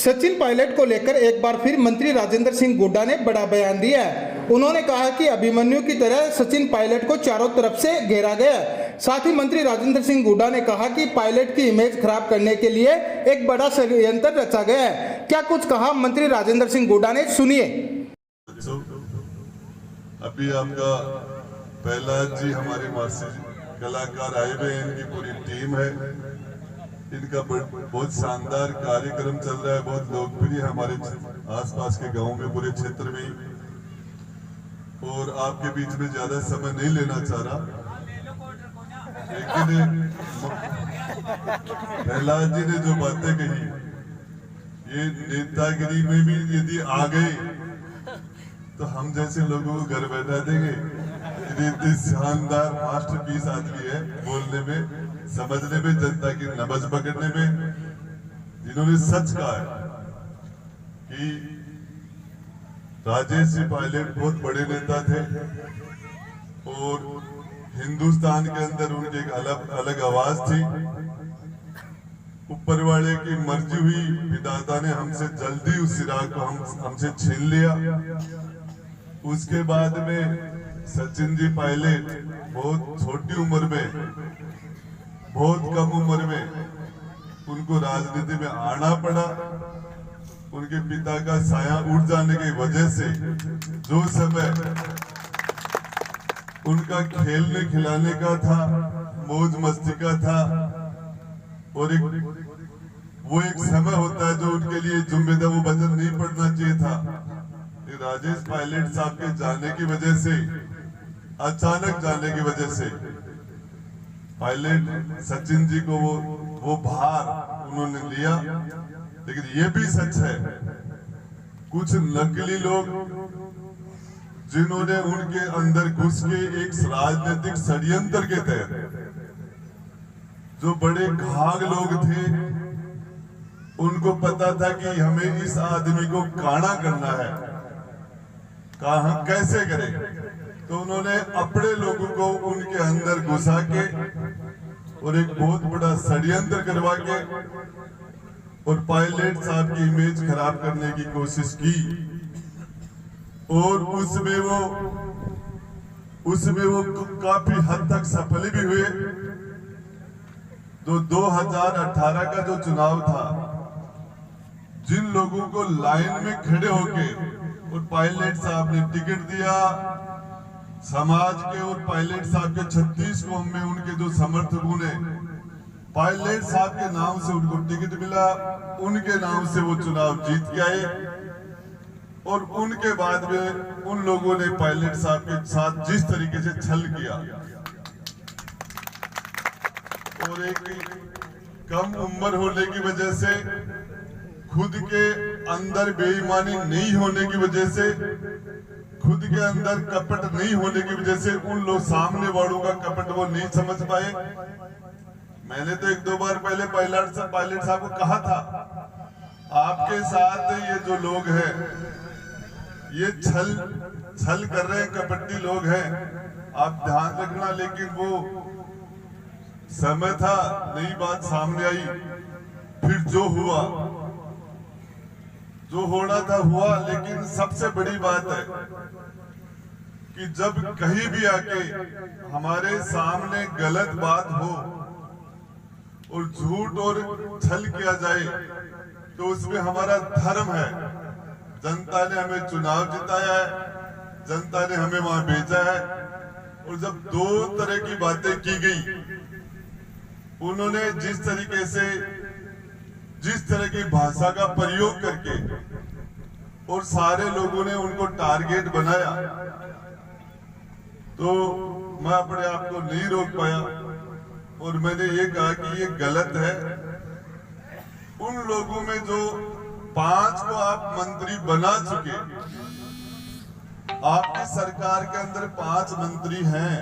सचिन पायलट को लेकर एक बार फिर मंत्री राजेंद्र सिंह गोड्डा ने बड़ा बयान दिया है। उन्होंने कहा कि अभिमन्यु की तरह सचिन पायलट को चारों तरफ से घेरा गया। साथ ही मंत्री राजेंद्र सिंह गोड्डा ने कहा कि पायलट की इमेज खराब करने के लिए एक बड़ा षड्यंत्र रचा गया है। क्या कुछ कहा मंत्री राजेंद्र सिंह गोड्डा ने, सुनिए। अभी आपका प्रहलाद जी हमारे मास्टर कलाकार आए हुए हैं, इनकी पूरी टीम है। इनका बहुत शानदार कार्यक्रम चल रहा है, बहुत लोकप्रिय है हमारे आसपास के गांव में, पूरे क्षेत्र में। और आपके बीच में ज्यादा समय नहीं लेना चाह रहा, लेकिन प्रहलाद जी ने जो बातें कही, ये नेतागिरी में भी यदि आ गए तो हम जैसे लोगों को घर बैठा देंगे। इतनी शानदार मास्टरपीस आदमी है, बोलने में, समझने में, जनता की नब्ज पकड़ने में। जिन्होंने सच कहा है कि राजेश जी पायलट बहुत बड़े नेता थे और हिंदुस्तान के अंदर उनकी एक अलग आवाज थी। ऊपर वाले की मर्जी हुई, विधाता ने हमसे जल्दी उस सिराग को हमसे छीन लिया। उसके बाद में सचिन जी पायलट बहुत छोटी उम्र में, बहुत कम उम्र में उनको राजनीति में आना पड़ा। उनके पिता का साया उठ जाने की वजह से जो समय उनका खेलने खिलाने का था, मौज मस्ती का था, और वो एक समय होता है जो उनके लिए जिम्मेदार वो बजट नहीं पड़ना चाहिए था। राजेश पायलट साहब के जाने की वजह से, अचानक जाने की वजह से पायलट सचिन जी को वो भार उन्होंने लिया। लेकिन ये भी सच है, कुछ नकली लोग जिन्होंने उनके अंदर घुस के एक राजनीतिक षड्यंत्र के तहत, जो बड़े घाघ लोग थे, उनको पता था कि हमें इस आदमी को काना करना है, हम कैसे करें। तो उन्होंने अपने लोगों को उनके अंदर घुसा के और एक बहुत बड़ा षड्यंत्र करवा के और पायलट साहब की इमेज खराब करने की कोशिश की। और उसमें वो काफी हद तक सफल भी हुए। तो 2018 का जो चुनाव था, जिन लोगों को लाइन में खड़े होके और पायलट साहब ने टिकट दिया, समाज के और पायलट साहब के 36 कौम में उनके जो समर्थकों ने पायलट साहब के नाम से उनको टिकट मिला, उनके नाम से वो चुनाव जीत के आए। और उनके बाद में उन लोगों ने पायलट साहब के साथ जिस तरीके से छल किया, और एक कम उम्र होने की वजह से, खुद के अंदर बेईमानी नहीं होने की वजह से, खुद के अंदर कपट नहीं होने की वजह से, उन लोग सामने वालों का कपट वो नहीं समझ पाए। मैंने तो 1-2 बार पहले पायलट साहब को कहा था, आपके साथ ये जो लोग हैं, ये छल कर रहे हैं, कपटी लोग हैं, आप ध्यान रखना। लेकिन वो समय था, नई बात सामने आई, फिर जो हुआ, जो होना था हुआ। लेकिन सबसे बड़ी बात है कि जब कहीं भी आके हमारे सामने गलत बात हो और झूठ और छल किया जाए, तो उसमें हमारा धर्म है। जनता ने हमें चुनाव जिताया है, जनता ने हमें वहां भेजा है। और जब 2 तरह की बातें की गई, उन्होंने जिस तरीके से, जिस तरह की भाषा का प्रयोग करके और सारे लोगों ने उनको टारगेट बनाया, तो मैं अपने आप को नहीं रोक पाया और मैंने ये कहा कि ये गलत है। उन लोगों में जो 5 को आप मंत्री बना चुके, आपकी सरकार के अंदर 5 मंत्री हैं,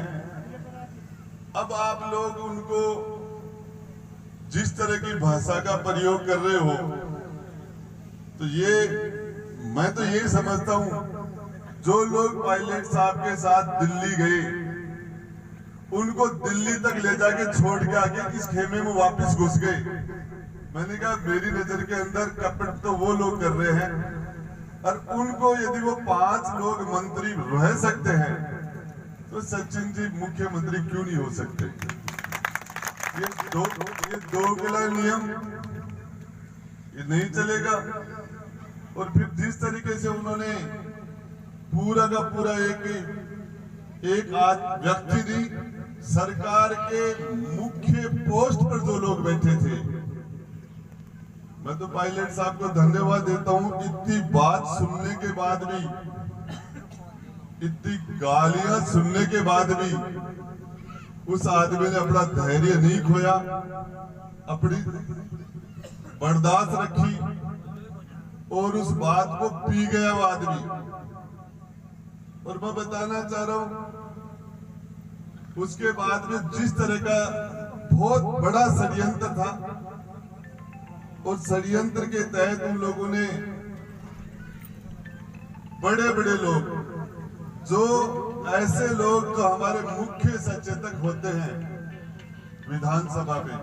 अब आप लोग उनको जिस तरह की भाषा का प्रयोग कर रहे हो, तो मैं तो ये समझता हूं, जो लोग पायलट साहब के साथ दिल्ली गए, उनको दिल्ली तक ले जाके छोड़ के आके इस खेमे में वापस घुस गए। मैंने कहा मेरी नजर के अंदर कपट तो वो लोग कर रहे हैं, और उनको यदि वो 5 लोग मंत्री रह सकते हैं तो सचिन जी मुख्यमंत्री क्यों नहीं हो सकते? ये दोगला नियम ये नहीं चलेगा। और फिर जिस तरीके से उन्होंने पूरा का पूरा एक व्यक्ति दी, सरकार के मुख्य पोस्ट पर जो लोग बैठे थे, मैं तो पायलट साहब को धन्यवाद देता हूं। इतनी बात सुनने के बाद भी, इतनी गालियां सुनने के बाद भी उस आदमी ने अपना धैर्य नहीं खोया, अपनी बर्दाश्त रखी और उस बात को पी गया वो आदमी। और मैं बताना चाह रहा हूं, उसके बाद में जिस तरह का बहुत बड़ा षड्यंत्र था, उस षड्यंत्र के तहत उन लोगों ने बड़े बड़े लोग, जो ऐसे लोग जो हमारे मुख्य सचेतक होते हैं विधानसभा में,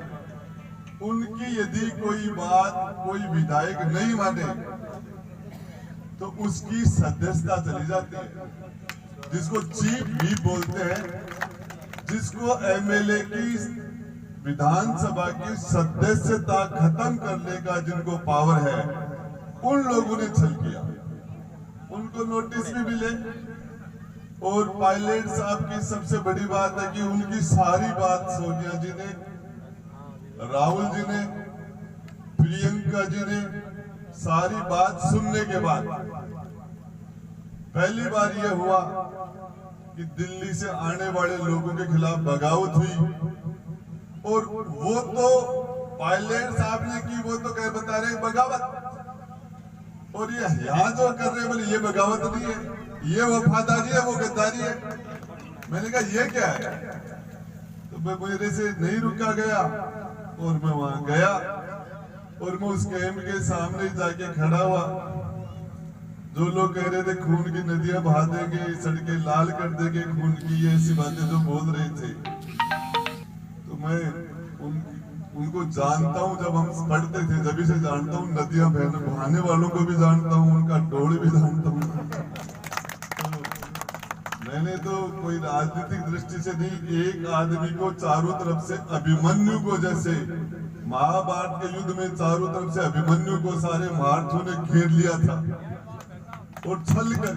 उनकी यदि कोई बात कोई विधायक नहीं माने तो उसकी सदस्यता चली जाती है, जिसको चीफ व्हिप बोलते हैं, जिसको एमएलए की विधानसभा की सदस्यता खत्म करने का जिनको पावर है, उन लोगों ने छल किया। उनको नोटिस भी मिले। और पायलट साहब की सबसे बड़ी बात है कि उनकी सारी बात सोनिया जी ने, राहुल जी ने, प्रियंका जी ने सारी बात सुनने के बाद पहली बार यह हुआ कि दिल्ली से आने वाले लोगों के खिलाफ बगावत हुई। और वो तो पायलट साहब ने की, वो तो कह बता रहे बगावत, और ये यहाँ जो कर रहे हैं बोले ये बगावत नहीं है, ये वफादारी है, वो गद्दारी है। मैंने कहा ये क्या है? तो मैं मेरे से नहीं रुका गया और मैं वहां गया और मैं उस कैंप के सामने जाके खड़ा हुआ। जो लोग कह रहे थे खून की नदियां बहा देंगे, सड़कें लाल कर देंगे खून की, ये ऐसी बातें जो बोल रहे थे, तो मैं उनको जानता हूं। जब हम पढ़ते थे जब से जानता हूं, नदियां बहाने वालों को भी जानता हूं, उनका टोल भी जानता हूं। मैंने तो कोई राजनीतिक दृष्टि से नहीं, एक आदमी को चारों तरफ से अभिमन्यु को, जैसे महाभारत के युद्ध में चारों तरफ से अभिमन्यु को सारे महारथियों ने घेर लिया था और छल कर